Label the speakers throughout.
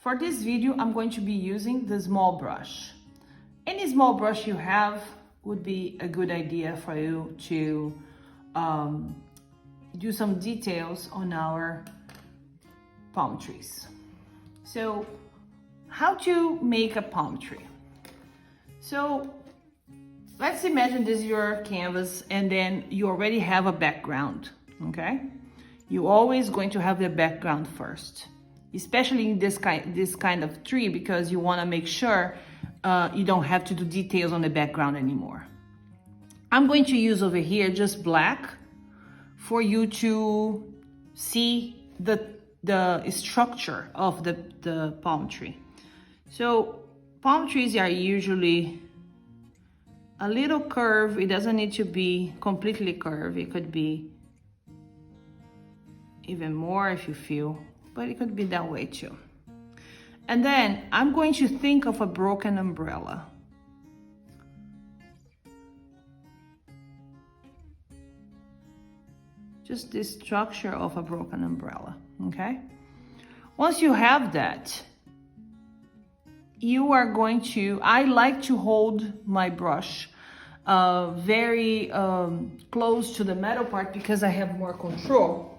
Speaker 1: For this video, I'm going to be using the small brush. Any small brush you have would be a good idea for you to do some details on our palm trees. So, how to make a palm tree? So, let's imagine this is your canvas and then you already have a background, okay? You're always going to have the background first, especially in this kind of tree, because you want to make sure you don't have to do details on the background anymore. I'm going to use over here just black for you to see the structure of the palm tree. So palm trees are usually a little curve. It doesn't need to be completely curved. It could be even more if you feel, but it could be that way too. And then I'm going to think of a broken umbrella. Just the structure of a broken umbrella, okay? Once you have that, you are going to, I like to hold my brush very close to the metal part because I have more control.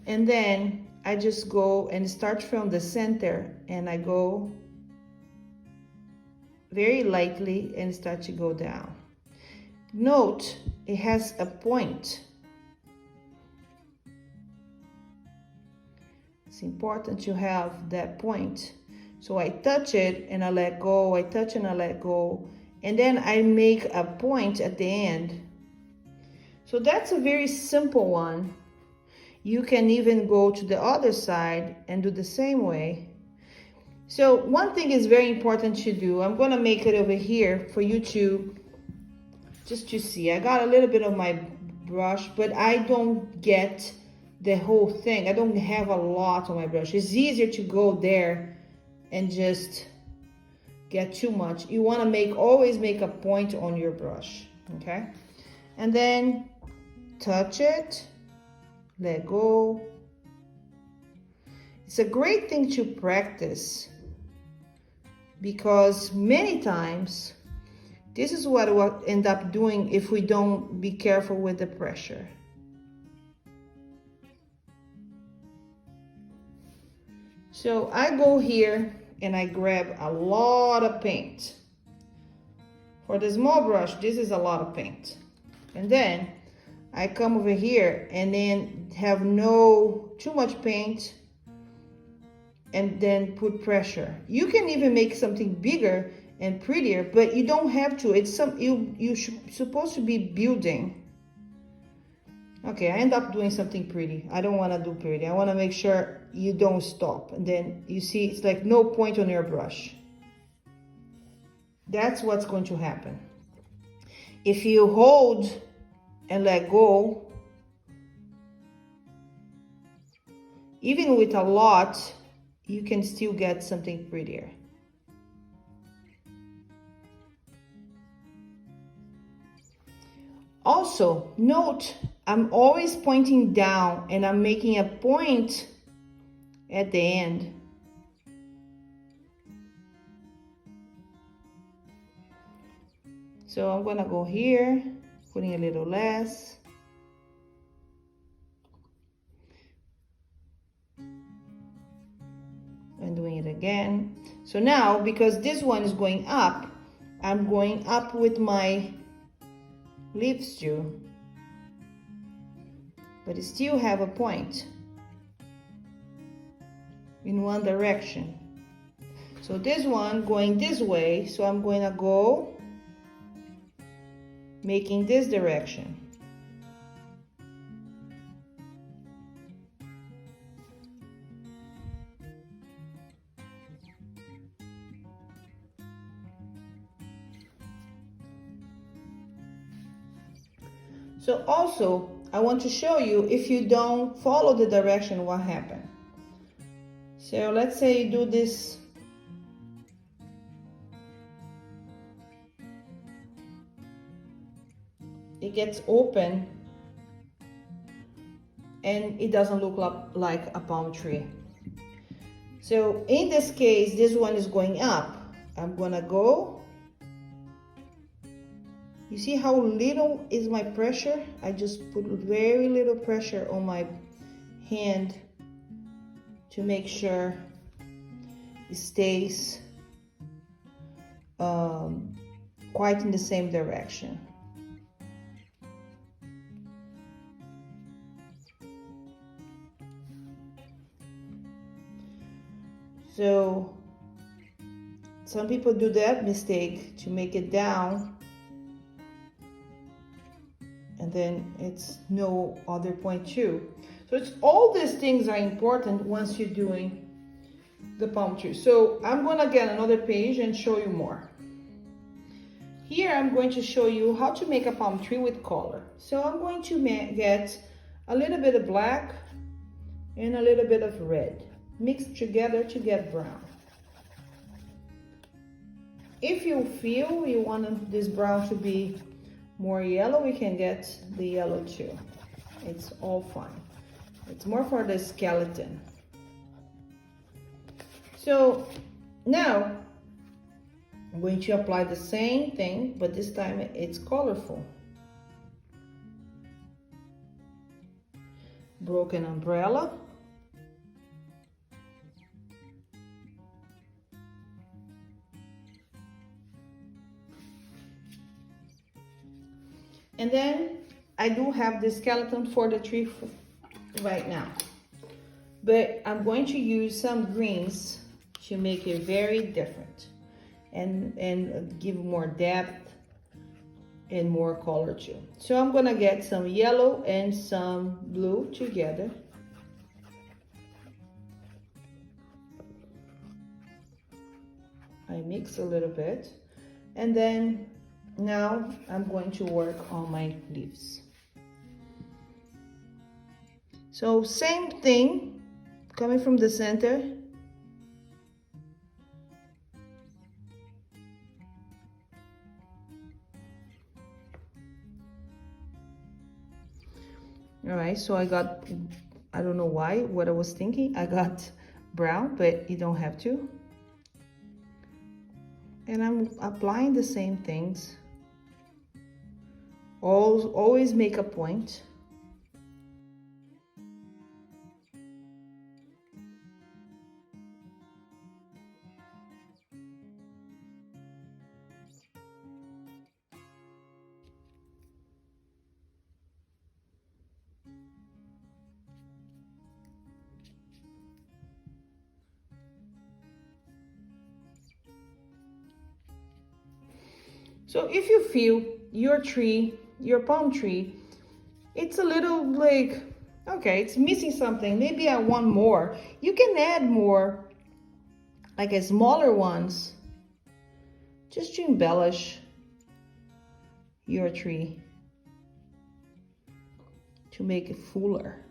Speaker 1: And then I just go and start from the center and I go very lightly and start to go down. Note, it has a point. It's important to have that point. So I touch it and I let go, I touch and I let go, and then I make a point at the end. So that's a very simple one. You can even go to the other side and do the same way. So one thing is very important to do. I'm gonna make it over here for you to, just to see. I got a little bit of my brush, but I don't get the whole thing. I don't have a lot on my brush. It's easier to go there and just get too much. You want to always make a point on your brush, okay? And then touch it, let go. It's a great thing to practice because many times this is what we'll end up doing if we don't be careful with the pressure. So I go here and I grab a lot of paint. For the small brush, this is a lot of paint. And then I come over here and then have too much paint and then put pressure. You can even make something bigger and prettier, but you don't have to. It's you're supposed to be building. Okay, I end up doing something pretty. I don't want to do pretty. I want to make sure you don't stop. And then you see it's like no point on your brush. That's what's going to happen. If you hold and let go, even with a lot, you can still get something prettier. Also, note, I'm always pointing down and I'm making a point at the end. So I'm gonna go here, putting a little less. And doing it again. So now, because this one is going up, I'm going up with my leaves too, but it still have a point in one direction. So this one going this way, so I'm going to go making this direction. So also, I want to show you if you don't follow the direction, what happened. So let's say you do this. It gets open and it doesn't look like a palm tree. So in this case, this one is going up. I'm gonna go. You see how little is my pressure? I just put very little pressure on my hand to make sure it stays quite in the same direction. So some people do that mistake to make it down, and then it's no other point too. So it's all these things are important once you're doing the palm tree. So I'm gonna get another page and show you more. Here I'm going to show you how to make a palm tree with color. So I'm going to get a little bit of black and a little bit of red mixed together to get brown. If you feel you want this brown to be more yellow, we can get the yellow too. It's all fine. It's more for the skeleton. So now I'm going to apply the same thing, but this time it's colorful. Broken umbrella. And then I do have the skeleton for the tree right now. But I'm going to use some greens to make it very different and give more depth and more color too. So I'm gonna get some yellow and some blue together. I mix a little bit, and then now I'm going to work on my leaves. So same thing, coming from the center. All right, so I got, I don't know why, what I was thinking, I got brown, but you don't have to. And I'm applying the same things. Always make a point. So if you feel your tree, your palm tree, it's a little like, okay, it's missing something, maybe I want more, you can add more, like a smaller ones, just to embellish your tree, to make it fuller.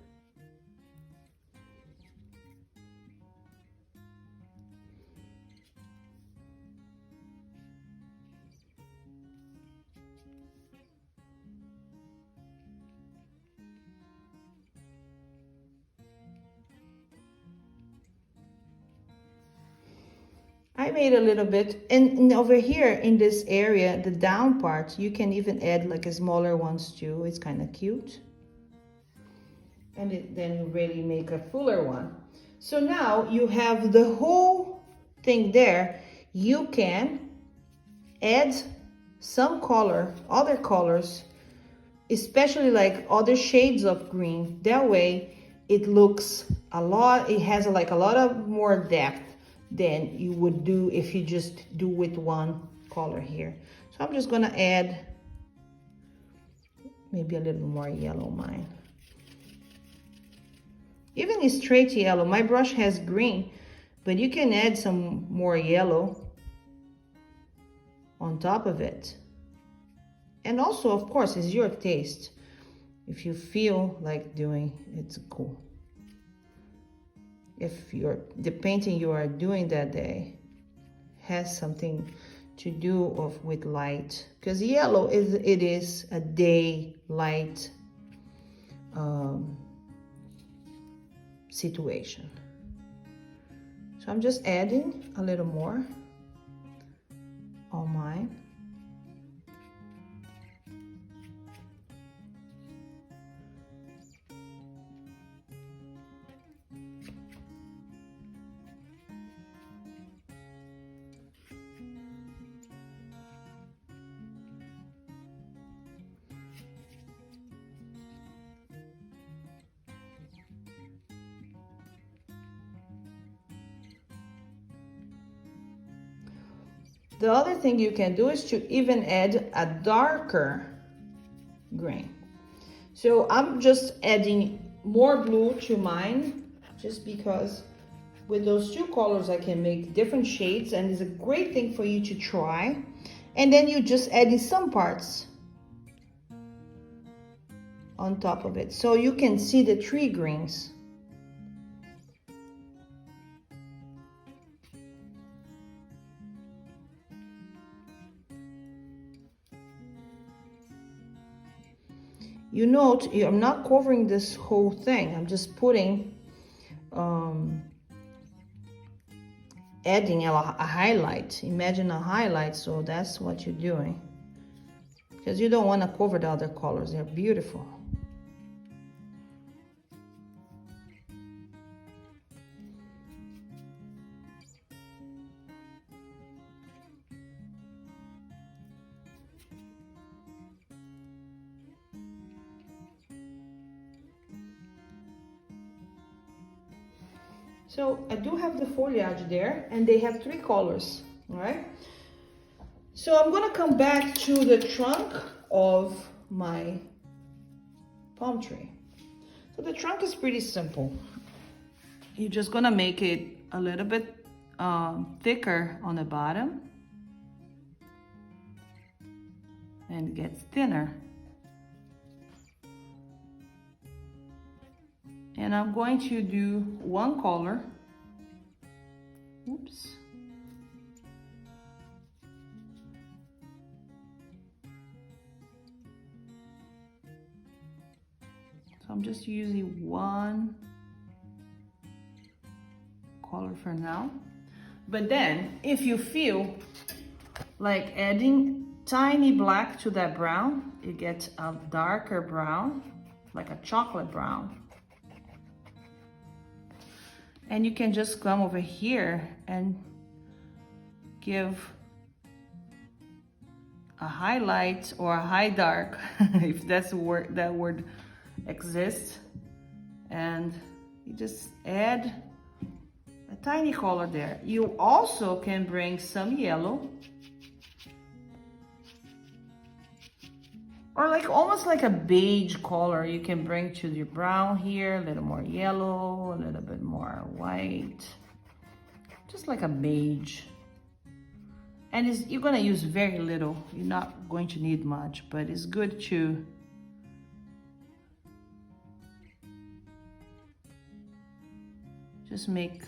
Speaker 1: I made a little bit, and over here in this area, the down part, you can even add like a smaller ones too. It's kind of cute. And then really make a fuller one. So now you have the whole thing there. You can add some color, other colors, especially like other shades of green. That way it looks a lot, it has like a lot of more depth than you would do if you just do with one color here. So I'm just gonna add maybe a little more yellow mine. Even a straight yellow, my brush has green, but you can add some more yellow on top of it. And also, of course, it's your taste. If you feel like doing, it's cool. If the painting you are doing that day has something to do with light, because yellow is a day light situation. So So I'm just adding a little more on mine. The other thing you can do is to even add a darker green. So I'm just adding more blue to mine just because with those two colors I can make different shades, and it's a great thing for you to try. And then you just add in some parts on top of it so you can see the tree greens. You note I'm not covering this whole thing. I'm just putting, adding a highlight. Imagine a highlight, so that's what you're doing. Because you don't want to cover the other colors. They're beautiful. So I do have the foliage there, and they have three colors, all right? So I'm gonna come back to the trunk of my palm tree. So the trunk is pretty simple. You're just gonna make it a little bit thicker on the bottom, and it gets thinner. And I'm going to do one color. Oops. So I'm just using one color for now. But then if you feel like adding tiny black to that brown, you get a darker brown, like a chocolate brown. And you can just come over here and give a highlight or a high dark, if that's the word, that word exists. And you just add a tiny color there. You also can bring some yellow, or like almost like a beige color you can bring to your brown here. A little more yellow, a little bit more white, just like a beige. And you're gonna use very little. You're not going to need much, but it's good to just make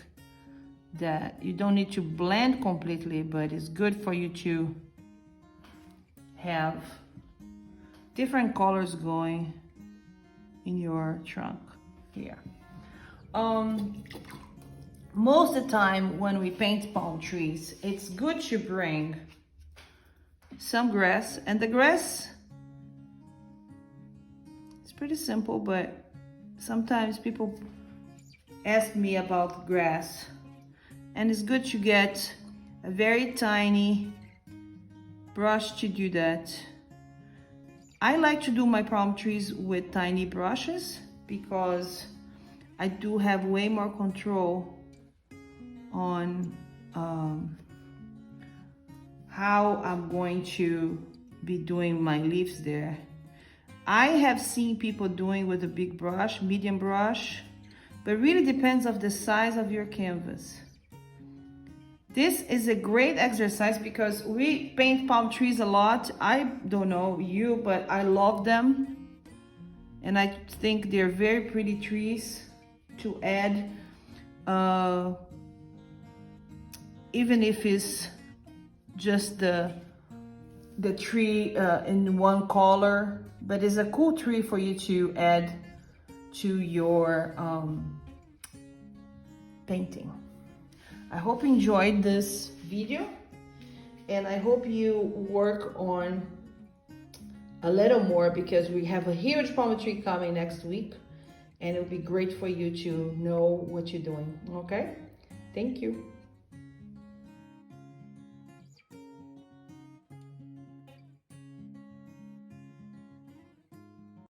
Speaker 1: that. You don't need to blend completely, but it's good for you to have different colors going in your trunk here. Most of the time when we paint palm trees, it's good to bring some grass, and the grass, it's pretty simple, but sometimes people ask me about grass, and it's good to get a very tiny brush to do that. I like to do my palm trees with tiny brushes because I do have way more control on how I'm going to be doing my leaves there. I have seen people doing with a big brush, medium brush, but really depends on the size of your canvas. This is a great exercise because we paint palm trees a lot. I don't know you, but I love them. And I think they're very pretty trees to add, even if it's just the tree in one color, but it's a cool tree for you to add to your painting. I hope you enjoyed this video, and I hope you work on a little more, because we have a huge palm tree coming next week, and it would be great for you to know what you're doing. Okay, thank you.